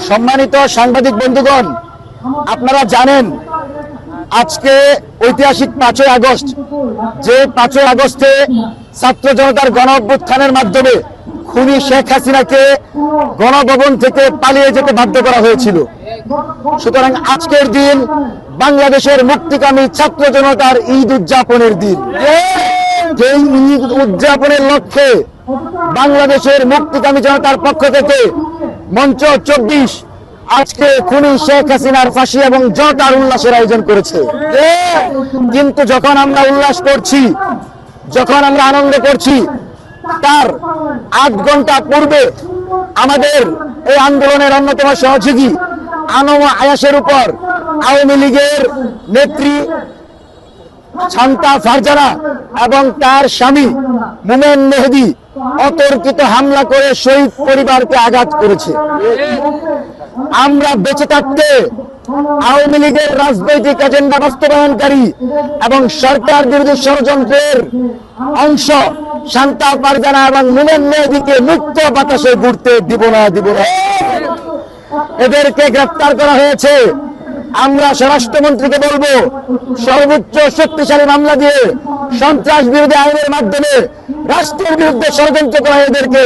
সম্মানিত সাংবাদিক বন্ধুগণ, আপনারা জানেন আজকে ঐতিহাসিক 5ই আগস্ট, যে 5ই আগস্টে ছাত্র জনতার গণ অভ্যুত্থানের মাধ্যমে খুনি শেখ হাসিনাকে গণভবন থেকে পালিয়ে যেতে বাধ্য করা হয়েছিল। সুতরাং আজকের দিন বাংলাদেশের মুক্তিকামী ছাত্র জনতার ঈদ উদযাপনের দিন। এই ঈদ উদযাপনের লক্ষ্যে বাংলাদেশের মুক্তিকামী জনতার পক্ষ থেকে মঞ্চ 24 আজকে খুনি শেখ হাসিনার ফাঁসি এবং জনতার উল্লাসের আয়োজন করেছে। কিন্তু যখন আমরা উল্লাস করছি, যখন আমরা আনন্দ করছি, তার 8 ঘন্টা পূর্বে আমাদের এই আন্দোলনের অন্যতম সহযোগী আনম আয়াসের উপর আওয়ামী লীগের নেত্রী শান্তা ফারজানা এবং তার স্বামী মোমেন মেহেদী অতর্কিত হামলা করে শহীদ পরিবারকে আঘাত করেছে। আমরা বেঁচে থাকতে আওয়ামী লীগের রাজনৈতিক এজেন্ডা বাস্তবায়নকারী এবং সরকার বিরোধী ষড়যন্ত্রের অংশ শান্তা ফারজানা এবং মোমেন মেহেদীকে মুক্ত বাতাসে ঘুরতে দিব না। এদেরকে গ্রেফতার করা হয়েছে। আমরা স্বরাষ্ট্রমন্ত্রীকে বলবো, সর্বোচ্চ শক্তিশালী মামলা দিয়ে সন্ত্রাস বিরোধী আইনের মাধ্যমে রাষ্ট্রের বিরুদ্ধে ষড়যন্ত্র করা এদেরকে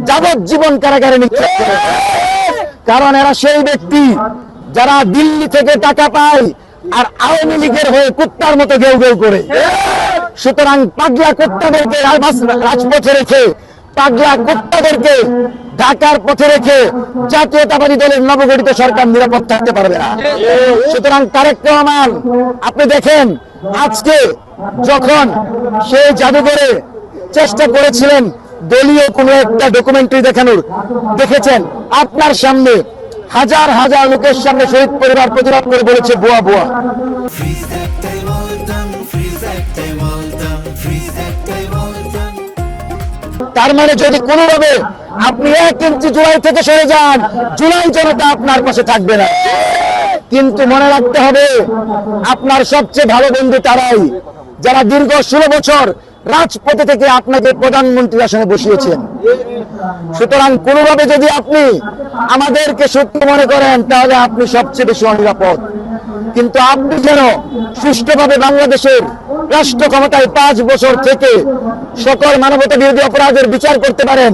যাবজ্জীবন কারাগারে নিক্ষেপ করে। কারণ এরা সেই ব্যক্তি যারা দিল্লি থেকে টাকা পায় আর আওয়ামী লীগের হয়ে কুত্তার মতো গেউ গেউ করে। সুতরাং পাগলা কুত্তাদেরকে রাজপথে রেখে, পাগলা কুত্তাদেরকে ঢাকার পথে রেখে জাতীয়তাবাদী দলের নবগঠিত সরকার নিরাপদ থাকতে পারবে না। সুতরাং তারেক রহমান, আপনি দেখেন আজকে যখন সেই জাদুঘরে চেষ্টা করেছিলেন দলীয় কোনো একটা ডকুমেন্টারি দেখানোর, দেখেছেন আপনার সামনে হাজার হাজার লোকের সামনে শহীদ পরিবার প্রতিবাদ করে বলেছে বুয়া বুয়া। তার মানে যদি কোনোভাবে আপনি 1 ইঞ্চি জুলাই থেকে সরে যান, জুলাই জনতা আপনার পাশে থাকবে না। কিন্তু মনে রাখতে হবে, আপনার সবচেয়ে ভালো বন্ধু তারাই যারা দীর্ঘ 16 বছর রাজপথে থেকে আপনাকে প্রধানমন্ত্রীর আসনে বসিয়েছেন। সুতরাং কোনোভাবে যদি আপনি আমাদেরকে শত্রু মনে করেন, তাহলে আপনি সবচেয়ে বেশি অনিরাপদ। কিন্তু আপনি যেন সুষ্ঠুভাবে বাংলাদেশের রাষ্ট্র ক্ষমতায় 5 বছর থেকে সকল মানবতা বিরোধী অপরাধের বিচার করতে পারেন,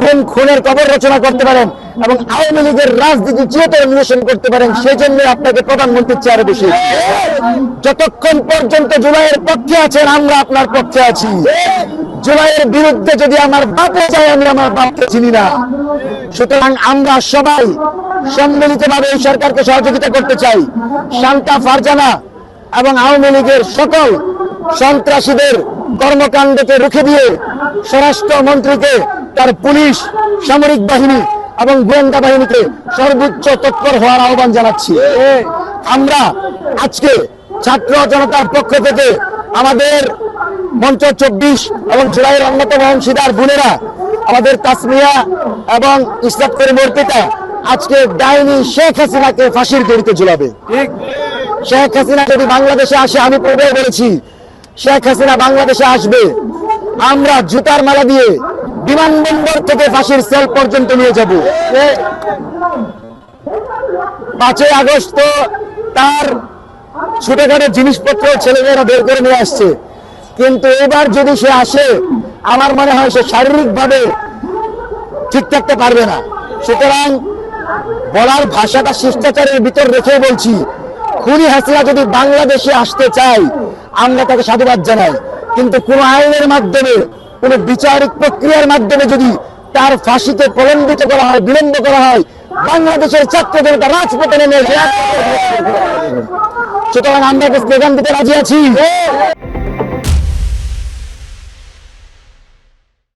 গুম খুনের কবর রচনা করতে পারেন এবং আওয়ামী লীগের রাজনীতি চিরতরে নিরসন করতে পারেন, সেই জন্য আপনাকে প্রধানমন্ত্রীর চেয়ারে বসে। যতক্ষণ পর্যন্ত জুলাইয়ের পক্ষে আছেন, আমরা আপনার পক্ষে আছি। জুলাইয়ের বিরুদ্ধে যদি আমার বাপে যায়, আমি আমার বাপকে চিনি না। সুতরাং আমরা সবাই সম্মিলিতভাবে এই সরকারকে সহযোগিতা করতে চাই। শান্তা ফারজানা এবং আওয়ামী লীগের সকল সন্ত্রাসীদের কর্মকাণ্ডকে রুখে দিয়ে স্বরাষ্ট্রমন্ত্রীকে, তার পুলিশ, সামরিক বাহিনী এবং গোয়েন্দা বাহিনীকে সর্বোচ্চ তৎপর হওয়ার আহ্বান জানাচ্ছি। আমরা আজকে ছাত্র জনতার পক্ষ থেকে আমাদের মঞ্চ 24 এবং জুলাইয়ের অন্যতম অংশীদার বোনেরা, আমাদের তাসমিয়া এবং ইসলাত করিম অর্পিতা আজকে ডাইনি শেখ হাসিনাকে ফাঁসির দড়িতে ঝুলাবে। শেখ হাসিনা যদি বাংলাদেশে আসে, আমি পূর্বে বলেছি শেখ হাসিনা বাংলাদেশে আসবে, আমরা জুতার মালা দিয়ে বিমানবন্দর থেকে ফাঁসির সেল পর্যন্ত নিয়ে যাব। 5ই আগস্ট তো তার ছোটখাটো জিনিসপত্র ছেলেমেয়েরা বের করে নিয়ে আসছে, কিন্তু এবার যদি সে আসে, আমার মনে হয় সে শারীরিকভাবে ঠিক থাকতে পারবে না। সুতরাং বলার ভাষাটা শিষ্টাচারের ভিতর রেখে বলছি, খুনি হাসিনা যদি বাংলাদেশে আসতে চায়, আমরা তাকে সাধুবাদ জানাই। কিন্তু কোন আইনের মাধ্যমে, কোন বিচারিক প্রক্রিয়ার মাধ্যমে যদি তার ফাঁসিতে প্রলম্বিত করা হয়, বিলম্ব করা হয়, বাংলাদেশের ছাত্র জনতা রাজপথে নেমে, সুতরাং আমরা স্লোগান দিতে রাজি আছি।